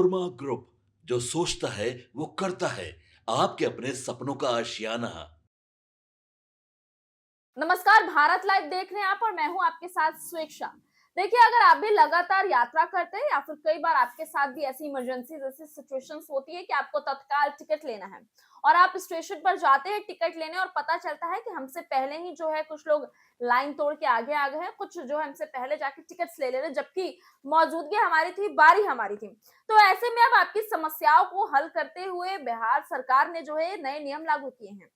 नोरमा group, जो सोचता है वो करता है। आपके अपने सपनों का आशियाना। नमस्कार, भारत लाइव देख रहे हैं आप और मैं हूं आपके साथ स्वेच्छा। देखिए, अगर आप भी लगातार यात्रा करते हैं या फिर कई बार आपके साथ भी ऐसी इमरजेंसी जैसी सिचुएशंस होती है कि आपको तत्काल टिकट लेना है और आप स्टेशन पर जाते हैं टिकट लेने और पता चलता है कि हमसे पहले ही जो है कुछ लोग लाइन तोड़ के आगे आ गए हैं, कुछ जो है हमसे पहले जाके टिकट्स ले रहे हैं, जबकि मौजूदगी हमारी थी, बारी हमारी थी। तो ऐसे में अब आपकी समस्याओं को हल करते हुए बिहार सरकार ने जो है नए नियम लागू किए हैं।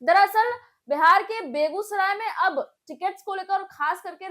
दरअसल बिहार के बेगूसराय में अब टिकट्स को लेकर और खास करके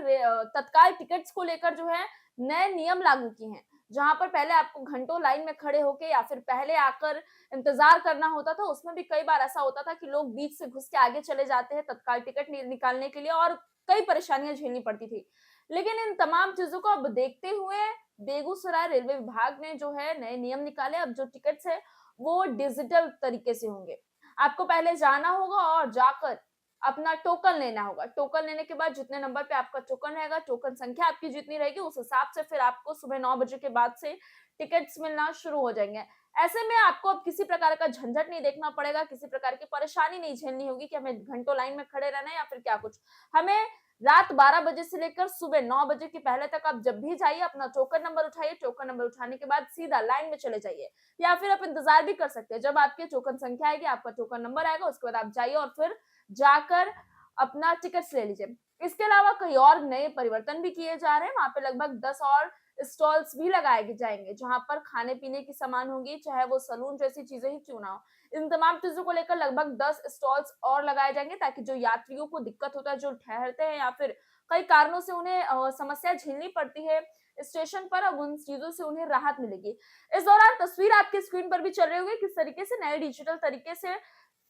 तत्काल टिकट्स को लेकर जो है नए नियम लागू किए हैं। जहां पर पहले आपको घंटों लाइन में खड़े होके या फिर पहले आकर इंतजार करना होता था, उसमें भी कई बार ऐसा होता था कि लोग बीच से घुस के आगे चले जाते हैं तत्काल टिकट निकालने के लिए और कई परेशानियां झेलनी पड़ती थी। लेकिन इन तमाम चीजों को अब देखते हुए बेगूसराय रेलवे विभाग ने जो है नए नियम निकाले। अब जो टिकट्स है वो डिजिटल तरीके से होंगे। आपको पहले जाना होगा और जाकर अपना टोकन लेना होगा। टोकन लेने के बाद जितने नंबर पे आपका टोकन रहेगा, टोकन संख्या आपकी जितनी रहेगी, उस हिसाब से फिर आपको सुबह 9 बजे के बाद से टिकट्स मिलना शुरू हो जाएंगे। ऐसे में आपको अब किसी प्रकार का झंझट नहीं देखना पड़ेगा, किसी प्रकार की परेशानी नहीं झेलनी होगी कि हमें घंटों लाइन में खड़े रहना है या फिर क्या कुछ। हमें रात 12 बजे से लेकर सुबह 9 बजे के पहले तक आप जब भी जाइए, अपना टोकन नंबर उठाइए, टोकन नंबर उठाने के बाद सीधा लाइन में चले जाइए। या फिर आप इंतजार भी कर सकते हैं, जब आपके टोकन संख्या आएगी, आपका टोकन नंबर आएगा, उसके बाद आप जाइए और फिर जाकर अपना टिकट्स ले लीजिए। इसके अलावा कई और नए परिवर्तन भी किए जा रहे हैं। वहां पे लगभग 10 और स्टॉल्स भी लगाए जाएंगे, जहां पर खाने पीने की सामान होगी, चाहे वो सलून जैसी चीजें ही क्यों ना हो। इन तमाम चीजों को लेकर लगभग 10 स्टॉल्स और लगाए जाएंगे, ताकि जो यात्रियों को दिक्कत होता है, जो ठहरते हैं या फिर कई कारणों से उन्हें समस्या झेलनी पड़ती है स्टेशन पर, अब उन चीजों से उन्हें राहत मिलेगी। इस दौरान तस्वीर आपकी स्क्रीन पर भी चल रही होगी, किस तरीके से नए डिजिटल तरीके से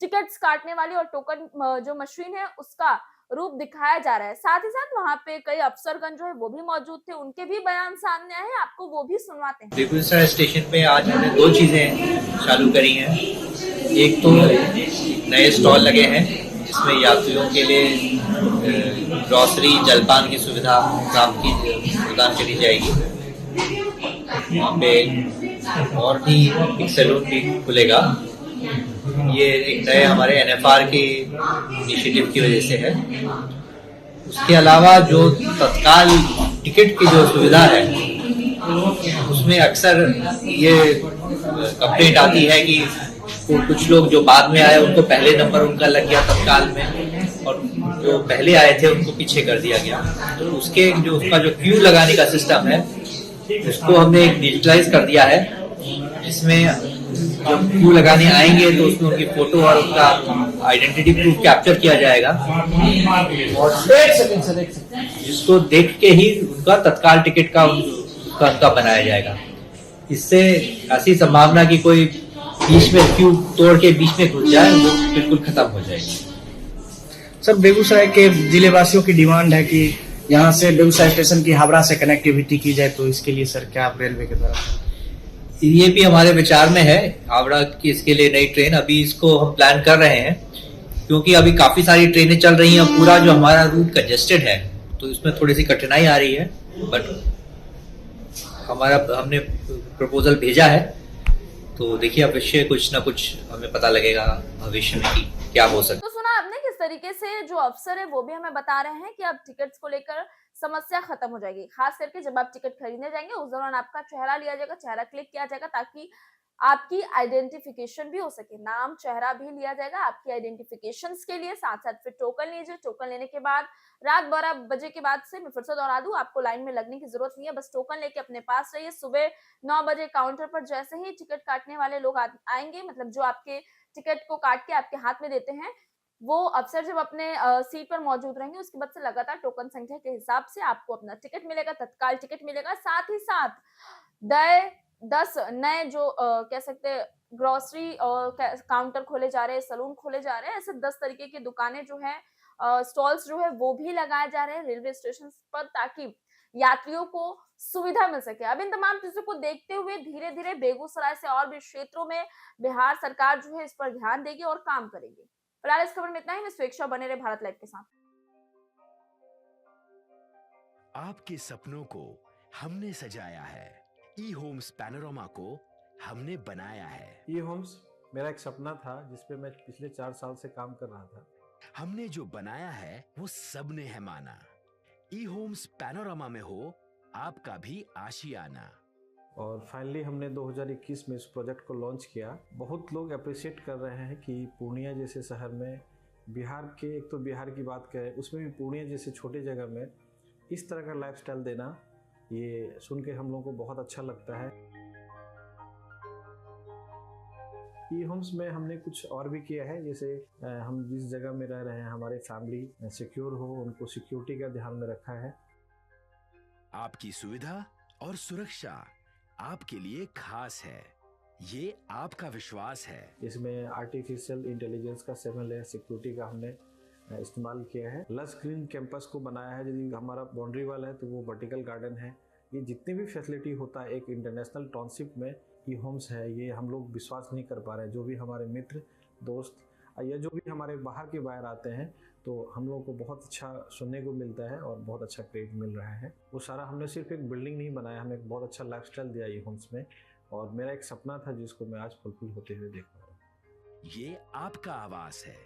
टिकट्स काटने वाली और टोकन जो मशीन है उसका रूप दिखाया जा रहा है। साथ ही साथ वहां पे कई अफसरगण जो है वो भी मौजूद थे, उनके भी बयान सामने आए हैं, आपको वो भी सुनवाते हैं। बेगूसराय स्टेशन पे आज हमने दो चीज़ें चालू करी हैं। एक तो नए स्टॉल लगे हैं जिसमें यात्रियों के लिए ग्रॉसरी जलपान की सुविधा प्रदान करी जाएगी। वहाँ पे और भी एक सैलून भी खुलेगा। ये एक नए हमारे एनएफआर के इनिशिएटिव की वजह से है। उसके अलावा जो तत्काल टिकट की जो सुविधा है उसमें अक्सर ये कंप्लेंट आती है कि कुछ लोग जो बाद में आए उनको पहले नंबर उनका लग गया तत्काल में, और जो पहले आए थे उनको पीछे कर दिया गया। तो उसका जो क्यू लगाने का सिस्टम है उसको हमने एक डिजिटलाइज कर दिया है, जिसमें जब क्यू लगाने आएंगे तो उसमें उनकी फोटो और उनका आइडेंटिटी प्रूफ कैप्चर किया जाएगा और जिसको देख के ही उनका तत्काल टिकट का बनाया जाएगा। इससे ऐसी संभावना कि कोई बीच में क्यू तोड़ के बीच में घुस जाए वो बिल्कुल खत्म हो जाएगी। सर, बेगूसराय के जिले वासियों की डिमांड है कि यहाँ से बेगूसराय स्टेशन की हावड़ा से कनेक्टिविटी की जाए, तो इसके लिए सर क्या आप रेलवे के द्वारा? ये भी हमारे विचार में है, हावड़ा की इसके लिए नई ट्रेन अभी इसको हम प्लान कर रहे हैं, क्योंकि अभी काफी सारी ट्रेनें चल रही हैं। पूरा जो हमारा रूट कंजेस्टेड है तो इसमें थोड़ी सी कठिनाई आ रही है, बट हमने प्रपोजल भेजा है, तो देखिए अवश्य कुछ ना कुछ हमें पता लगेगा भविष्य में कि क्या हो सकता है। तो सुना आपने किस तरीके से जो अफसर है वो भी हमें बता रहे हैं कि अब टिकट्स को लेकर समस्या खत्म हो जाएगी। खास करके जब आप टिकट खरीदने जाएंगे उस दौरान आपका चेहरा लिया जाएगा, चेहरा क्लिक किया जाएगा, ताकि आपकी आइडेंटिफिकेशन भी हो सके। नाम, चेहरा भी लिया जाएगा आपकी आइडेंटिफिकेशन के लिए। साथ साथ फिर टोकन लीजिए। टोकन लेने के बाद रात 12 बजे के बाद से मैं फिर से दोहरा दूं, आपको लाइन में लगने की जरूरत नहीं है, बस टोकन लेके अपने पास रहिए। सुबह 9 बजे काउंटर पर जैसे ही टिकट काटने वाले लोग आएंगे, मतलब जो आपके टिकट को काट के आपके हाथ में देते हैं, वो अफसर जब अपने सीट पर मौजूद रहेंगे, उसके बाद से लगातार टोकन संख्या के हिसाब से आपको अपना टिकट मिलेगा, तत्काल टिकट मिलेगा। साथ ही साथ 10 नए जो कह सकते हैं ग्रोसरी काउंटर खोले जा रहे हैं, सलून खोले जा रहे हैं। ऐसे 10 तरीके की दुकानें जो है, स्टॉल्स जो है वो भी लगाए जा रहे हैं रेलवे स्टेशन पर, ताकि यात्रियों को सुविधा मिल सके। अब इन तमाम चीजों को देखते हुए धीरे धीरे बेगूसराय से और भी क्षेत्रों में बिहार सरकार जो है इस पर ध्यान देगी और काम करेगी। फिलहाल इस खबर में इतना ही। मैं स्वेच्छा, बने रहे भारत लाइव के साथ। आपके सपनों को हमने सजाया है, ई होम्स पैनोरामा को हमने बनाया है। ई होम्स मेरा एक सपना था जिसपे मैं पिछले 4 साल से काम कर रहा था। हमने जो बनाया है वो सबने है माना। ई होम्स पैनोरामा में हो आपका भी आशियाना। और फाइनली हमने 2021 में इस प्रोजेक्ट को लॉन्च किया। बहुत लोग अप्रिशिएट कर रहे हैं कि पूर्णिया जैसे शहर में बिहार के, एक तो बिहार की बात करें उसमें भी पूर्णिया जैसे छोटे जगह में इस तरह का लाइफस्टाइल देना, ये सुन के हम लोगों को बहुत अच्छा लगता है। ई होम्स में हमने कुछ और भी किया है, जैसे हम जिस जगह में रह रहे हैं हमारे फैमिली सिक्योर हो, उनको सिक्योरिटी का ध्यान में रखा है। आपकी सुविधा और सुरक्षा आपके लिए खास है, ये आपका विश्वास है। इसमें आर्टिफिशियल इंटेलिजेंस का 7 लेयर सिक्योरिटी का हमने इस्तेमाल किया है। लस ग्रीन कैंपस को बनाया है। यदि हमारा बाउंड्री वाल है तो वो वर्टिकल गार्डन है। ये जितनी भी फैसिलिटी होता है एक इंटरनेशनल टाउनशिप में ई होम्स है, ये हम लोग विश्वास नहीं कर पा रहे हैं। जो भी हमारे मित्र दोस्त या जो भी हमारे बाहर के बाहर आते हैं तो हम लोगों को बहुत अच्छा सुनने को मिलता है और बहुत अच्छा क्रेडिट मिल रहा है। वो सारा हमने सिर्फ एक बिल्डिंग नहीं बनाया, हमें एक बहुत अच्छा लाइफस्टाइल दिया ई होम्स में, और मेरा एक सपना था जिसको मैं आज फुलफिल होते हुए देख पा रहा हूँ। ये आपका आवास है।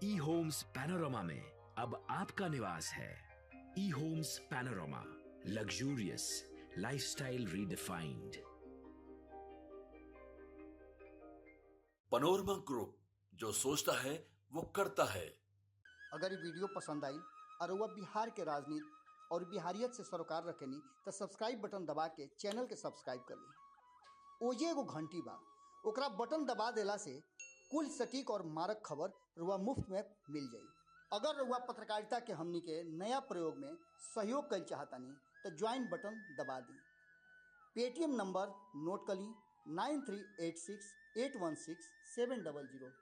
ई होम्स पैनोरामा में अब आपका निवास है। E homes Panorama, luxurious lifestyle redefined. Panorama group, जो सोचता है वो करता है। अगर ये वीडियो पसंद आई और वह बिहार के राजनीति और बिहारियत से सरोकार रखेनी तो सब्सक्राइब बटन दबा के चैनल के सब्सक्राइब कर ली। ओजे एगो घंटी बा, ओकरा बटन दबा देला से कुल सटीक और मारक खबर रुआ मुफ्त में मिल जाई। अगर रुआ पत्रकारिता के हमनी के नया प्रयोग में सहयोग कर चाहतानी तो ज्वाइन बटन दबा दी। पेटीएम नंबर नोट कर ली 9386816700।